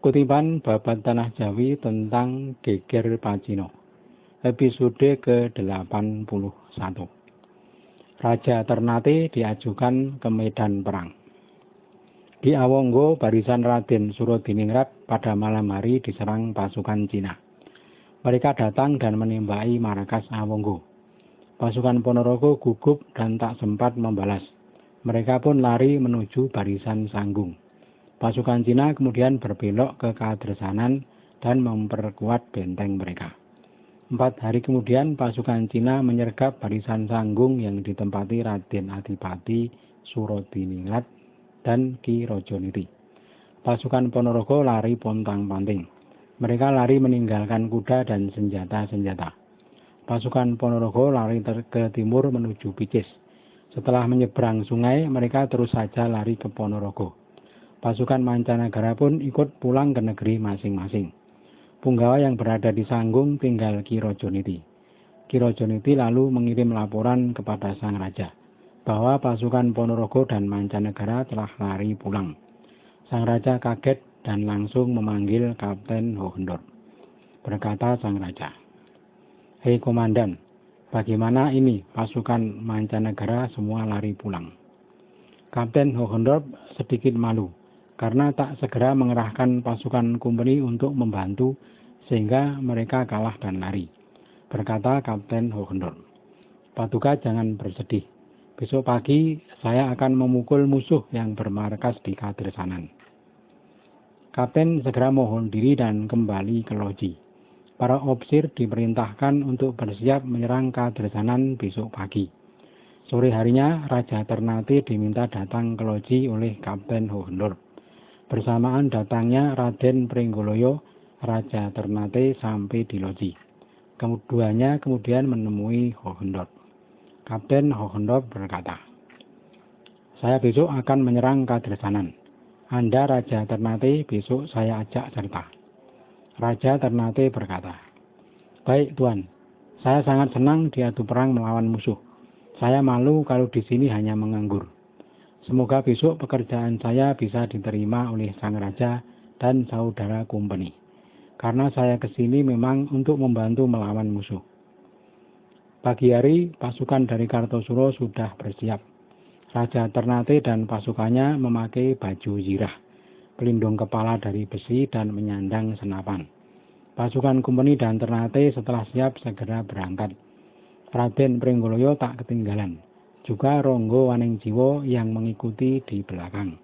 Kutipan Babat Tanah Jawi tentang Geger Pacino, episode ke-81. Raja Ternate diajukan ke medan perang. Di Awonggo, barisan Raden Surodiningrat pada malam hari diserang pasukan Cina. Mereka datang dan menembaki markas Awonggo. Pasukan Ponorogo gugup dan tak sempat membalas. Mereka pun lari menuju barisan Sanggung. Pasukan Cina kemudian berbelok ke Kadresanan dan memperkuat benteng mereka. 4 hari kemudian pasukan Cina menyergap barisan Sanggung yang ditempati Raden Adipati Surodiningrat dan Ki Rojoniti. Pasukan Ponorogo lari pontang-panting. Mereka lari meninggalkan kuda dan senjata-senjata. Pasukan Ponorogo lari ke timur menuju Picis. Setelah menyeberang sungai, mereka terus saja lari ke Ponorogo. Pasukan mancanegara pun ikut pulang ke negeri masing-masing. Punggawa yang berada di Sanggung tinggal Ki Rojoniti. Ki Rojoniti lalu mengirim laporan kepada sang raja bahwa pasukan Ponorogo dan mancanegara telah lari pulang. Sang raja kaget dan langsung memanggil Kapten Hohendoorp. Berkata sang raja, "Hei komandan, bagaimana ini pasukan mancanegara semua lari pulang?" Kapten Hohendoorp sedikit malu karena tak segera mengerahkan pasukan kompeni untuk membantu sehingga mereka kalah dan lari. Berkata Kapten Hohendoorp, "Paduka jangan bersedih. Besok pagi saya akan memukul musuh yang bermarkas di Kadresanan." Kapten segera mohon diri dan kembali ke loji. Para ofisir diperintahkan untuk bersiap menyerang Kadresanan besok pagi. Sore harinya Raja Ternate diminta datang ke loji oleh Kapten Hohendoorp. Bersamaan datangnya Raden Pringgoloyo, Raja Ternate sampai di loji. Keduanya kemudian menemui Hohendoorp. Kapten Hohendoorp berkata, "Saya besok akan menyerang Kadresanan. Anda Raja Ternate besok saya ajak serta." Raja Ternate berkata, "Baik Tuan, saya sangat senang diadu perang melawan musuh. Saya malu kalau di sini hanya menganggur. Semoga besok pekerjaan saya bisa diterima oleh sang raja dan saudara kompeni. Karena saya ke sini memang untuk membantu melawan musuh." Pagi hari, pasukan dari Kartosuro sudah bersiap. Raja Ternate dan pasukannya memakai baju zirah, pelindung kepala dari besi dan menyandang senapan. Pasukan kompeni dan Ternate setelah siap segera berangkat. Raden Pringgoloyo tak ketinggalan. Juga Ronggo Waningsiwo yang mengikuti di belakang.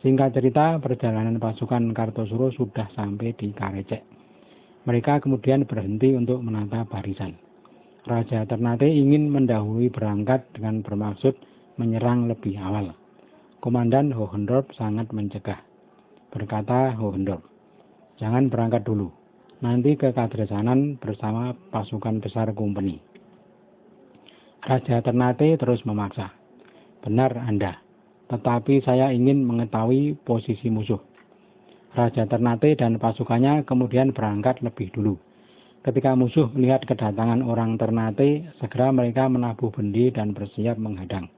Singkat cerita, perjalanan pasukan Kartosuro sudah sampai di Karecek. Mereka kemudian berhenti untuk menata barisan. Raja Ternate ingin mendahului berangkat dengan bermaksud menyerang lebih awal. Komandan Hohendoorp sangat mencegah. Berkata Hohendoorp, "Jangan berangkat dulu. Nanti ke Kadresanan bersama pasukan besar kompeni." Raja Ternate terus memaksa, "Benar Anda, tetapi saya ingin mengetahui posisi musuh." Raja Ternate dan pasukannya kemudian berangkat lebih dulu. Ketika musuh melihat kedatangan orang Ternate, segera mereka menabuh bendi dan bersiap menghadang.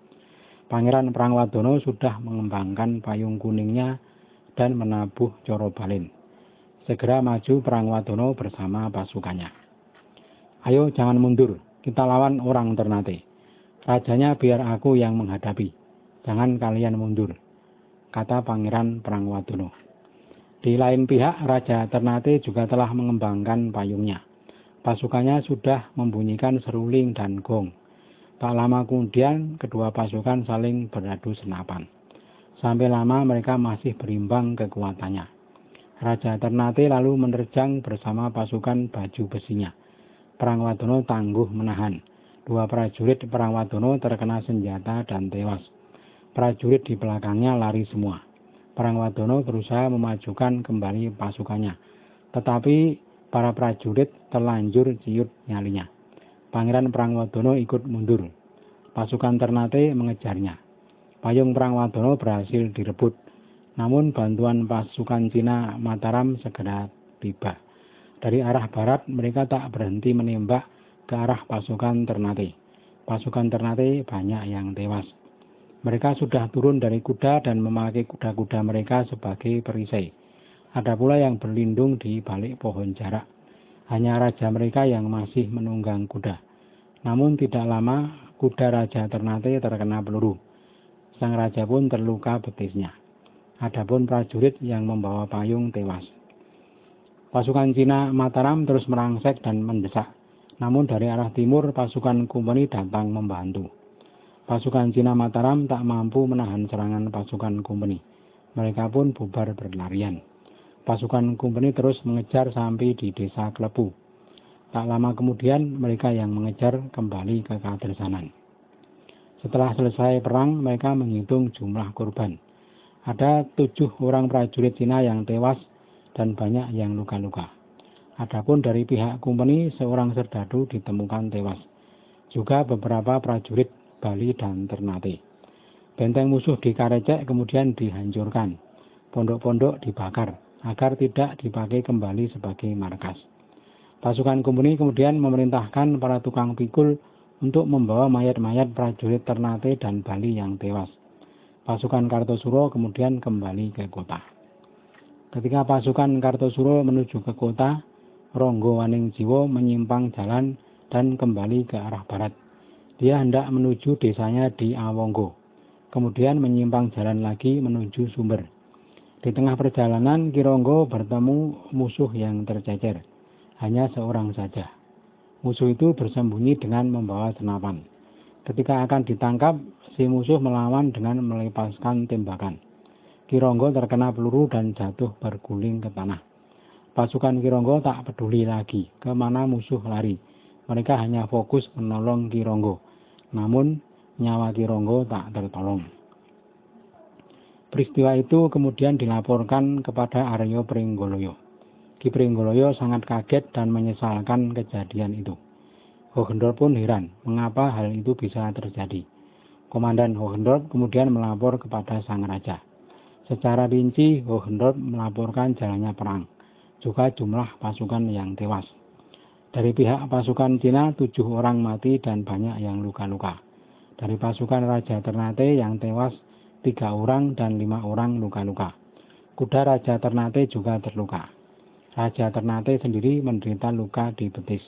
Pangeran Prangwadono sudah mengembangkan payung kuningnya dan menabuh coro balin. Segera maju Prangwadono bersama pasukannya. "Ayo jangan mundur. Kita lawan orang Ternate. Rajanya biar aku yang menghadapi. Jangan kalian mundur," kata Pangeran Prangwadono. Di lain pihak, Raja Ternate juga telah mengembangkan payungnya. Pasukannya sudah membunyikan seruling dan gong. Tak lama kemudian, kedua pasukan saling beradu senapan. Sampai lama mereka masih berimbang kekuatannya. Raja Ternate lalu menerjang bersama pasukan baju besinya. Prangwadono tangguh menahan. 2 prajurit Prangwadono terkena senjata dan tewas. Prajurit di belakangnya lari semua. Prangwadono berusaha memajukan kembali pasukannya, tetapi para prajurit terlanjur ciut nyalinya. Pangeran Prangwadono ikut mundur. Pasukan Ternate mengejarnya. Payung Prangwadono berhasil direbut, namun bantuan pasukan Cina Mataram segera tiba. Dari arah barat mereka tak berhenti menembak ke arah pasukan Ternate. Pasukan Ternate banyak yang tewas. Mereka sudah turun dari kuda dan memakai kuda-kuda mereka sebagai perisai. Ada pula yang berlindung di balik pohon jarak. Hanya raja mereka yang masih menunggang kuda. Namun tidak lama, kuda Raja Ternate terkena peluru. Sang raja pun terluka betisnya. Adapun prajurit yang membawa payung tewas. Pasukan Cina Mataram terus merangsek dan mendesak. Namun dari arah timur pasukan Kompeni datang membantu. Pasukan Cina Mataram tak mampu menahan serangan pasukan Kompeni. Mereka pun bubar berlarian. Pasukan Kompeni terus mengejar sampai di desa Klepu. Tak lama kemudian mereka yang mengejar kembali ke Kadresanan. Setelah selesai perang, mereka menghitung jumlah korban. Ada 7 orang prajurit Cina yang tewas dan banyak yang luka-luka. Adapun dari pihak Kompeni, seorang serdadu ditemukan tewas. Juga beberapa prajurit Bali dan Ternate. Benteng musuh di Karecek kemudian dihancurkan. Pondok-pondok dibakar agar tidak dipakai kembali sebagai markas. Pasukan Kompeni kemudian memerintahkan para tukang pikul untuk membawa mayat-mayat prajurit Ternate dan Bali yang tewas. Pasukan Kartosuro kemudian kembali ke kota. Ketika pasukan Kartosuro menuju ke kota, Ronggo Waningsiwo menyimpang jalan dan kembali ke arah barat. Dia hendak menuju desanya di Awonggo, kemudian menyimpang jalan lagi menuju Sumber. Di tengah perjalanan, Ki Ronggo bertemu musuh yang tercecer. Hanya seorang saja. Musuh itu bersembunyi dengan membawa senapan. Ketika akan ditangkap, si musuh melawan dengan melepaskan tembakan. Ki Ronggo terkena peluru dan jatuh berguling ke tanah. Pasukan Ki Ronggo tak peduli lagi kemana musuh lari. Mereka hanya fokus menolong Ki Ronggo. Namun, nyawa Ki Ronggo tak tertolong. Peristiwa itu kemudian dilaporkan kepada Aryo Pringgoloyo. Ki Pringgoloyo sangat kaget dan menyesalkan kejadian itu. Ho Hendrop pun heran mengapa hal itu bisa terjadi. Komandan Ho Hendrop kemudian melapor kepada sang raja. Secara rinci Ho Hendrop melaporkan jalannya perang, juga jumlah pasukan yang tewas. Dari pihak pasukan Cina 7 orang mati dan banyak yang luka-luka. Dari pasukan Raja Ternate yang tewas 3 orang dan 5 orang luka-luka. Kuda Raja Ternate juga terluka. Raja Ternate sendiri menderita luka di betis.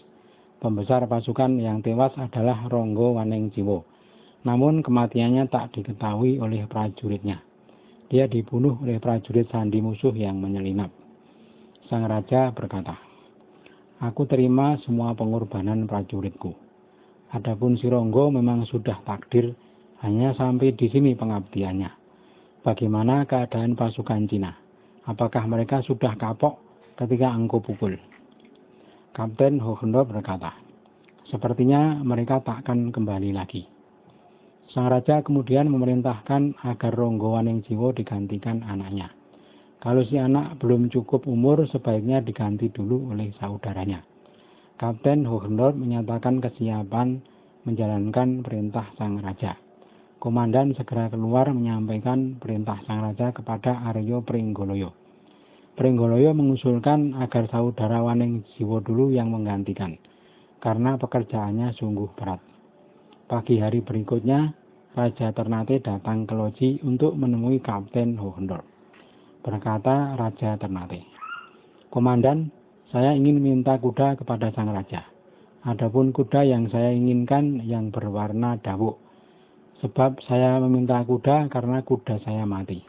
Pembesar pasukan yang tewas adalah Ronggo Waningsiwo. Namun kematiannya tak diketahui oleh prajuritnya. Dia dibunuh oleh prajurit sandi musuh yang menyelinap. Sang raja berkata, "Aku terima semua pengorbanan prajuritku. Adapun si Ronggo memang sudah takdir, hanya sampai di sini pengabdiannya. Bagaimana keadaan pasukan Cina? Apakah mereka sudah kapok ketika engkau pukul?" Kapten Ho Hendrop berkata, "Sepertinya mereka takkan kembali lagi." Sang raja kemudian memerintahkan agar Ronggo Waningsiwo digantikan anaknya. Kalau si anak belum cukup umur, sebaiknya diganti dulu oleh saudaranya. Kapten Ho Hendrop menyatakan kesiapan menjalankan perintah sang raja. Komandan segera keluar menyampaikan perintah sang raja kepada Aryo Pringgoloyo. Pringgoloyo mengusulkan agar saudara Waningsiwo dulu yang menggantikan, karena pekerjaannya sungguh berat. Pagi hari berikutnya, Raja Ternate datang ke loji untuk menemui Kapten Ho Hendrop. Berkata Raja Ternate, "Komandan, saya ingin minta kuda kepada sang raja. Adapun kuda yang saya inginkan yang berwarna dawuk, sebab saya meminta kuda karena kuda saya mati."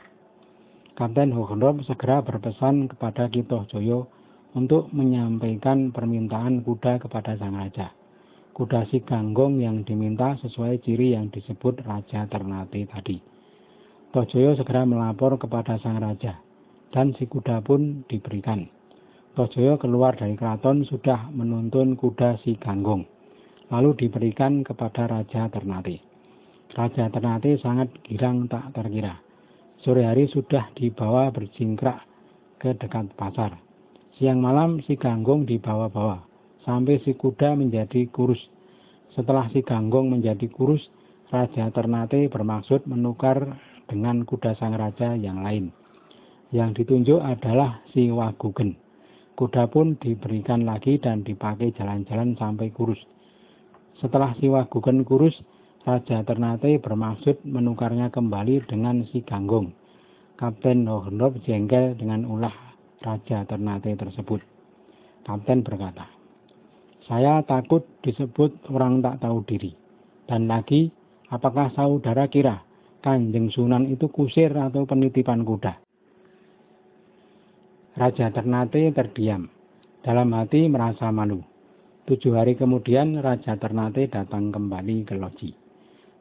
Kapten Ho Hendrop segera berpesan kepada Ki Tohjoyo untuk menyampaikan permintaan kuda kepada sang raja. Kuda si Ganggong yang diminta sesuai ciri yang disebut Raja Ternate tadi. Tohjoyo segera melapor kepada sang raja, dan si kuda pun diberikan. Tohjoyo keluar dari keraton sudah menuntun kuda si Ganggong, lalu diberikan kepada Raja Ternate. Raja Ternate sangat girang tak terkira. Sore hari sudah dibawa berjingkrak ke dekat pasar. Siang malam si Ganggong dibawa-bawa, sampai si kuda menjadi kurus. Setelah si Ganggong menjadi kurus, Raja Ternate bermaksud menukar dengan kuda sang raja yang lain. Yang ditunjuk adalah si Wagugen. Kuda pun diberikan lagi dan dipakai jalan-jalan sampai kurus. Setelah si Wagugen kurus, Raja Ternate bermaksud menukarnya kembali dengan si Ganggong. Kapten Ho Hendrop jengkel dengan ulah Raja Ternate tersebut. Kapten berkata, "Saya takut disebut orang tak tahu diri. Dan lagi, apakah saudara kira Kanjeng Sunan itu kusir atau penitipan kuda?" Raja Ternate terdiam. Dalam hati merasa malu. 7 hari kemudian Raja Ternate datang kembali ke loji.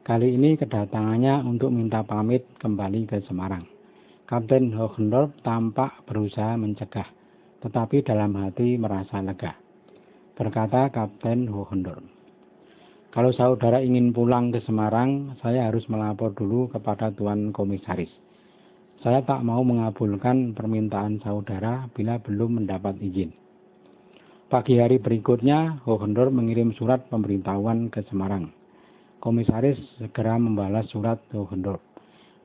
Kali ini kedatangannya untuk minta pamit kembali ke Semarang. Kapten Hogendorp tampak berusaha mencegah, tetapi dalam hati merasa lega. Berkata Kapten Hogendorp, "Kalau saudara ingin pulang ke Semarang, saya harus melapor dulu kepada Tuan Komisaris. Saya tak mau mengabulkan permintaan saudara bila belum mendapat izin." Pagi hari berikutnya, Hogendorp mengirim surat pemberitahuan ke Semarang. Komisaris segera membalas surat Hogendorp.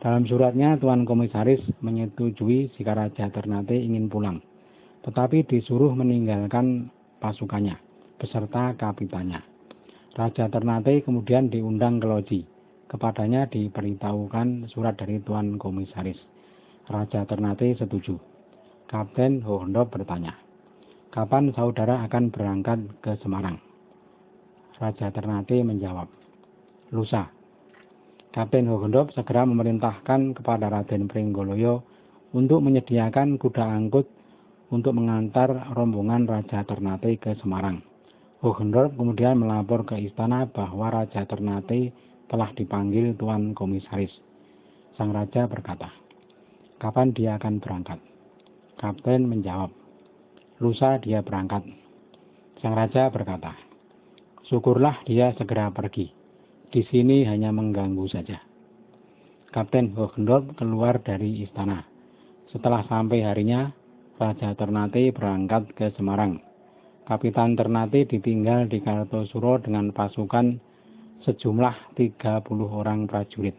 Dalam suratnya, Tuan Komisaris menyetujui jika Raja Ternate ingin pulang, tetapi disuruh meninggalkan pasukannya beserta kapitannya. Raja Ternate kemudian diundang ke loji. Kepadanya diberitahukan surat dari Tuan Komisaris. Raja Ternate setuju. Kapten Hogendorp bertanya, "Kapan saudara akan berangkat ke Semarang?" Raja Ternate menjawab, "Lusa." Kapten Hogendorp segera memerintahkan kepada Raden Pringgoloyo untuk menyediakan kuda angkut untuk mengantar rombongan Raja Ternate ke Semarang. Hogendorp kemudian melapor ke istana bahwa Raja Ternate telah dipanggil Tuan Komisaris. Sang Raja berkata, "Kapan dia akan berangkat?" Kapten menjawab, "Lusa dia berangkat." Sang Raja berkata, "Syukurlah dia segera pergi. Di sini hanya mengganggu saja." Kapten Hogendorp keluar dari istana. Setelah sampai harinya, Raja Ternate berangkat ke Semarang. Kapitan Ternate ditinggal di Kartosuro dengan pasukan sejumlah 30 orang prajurit.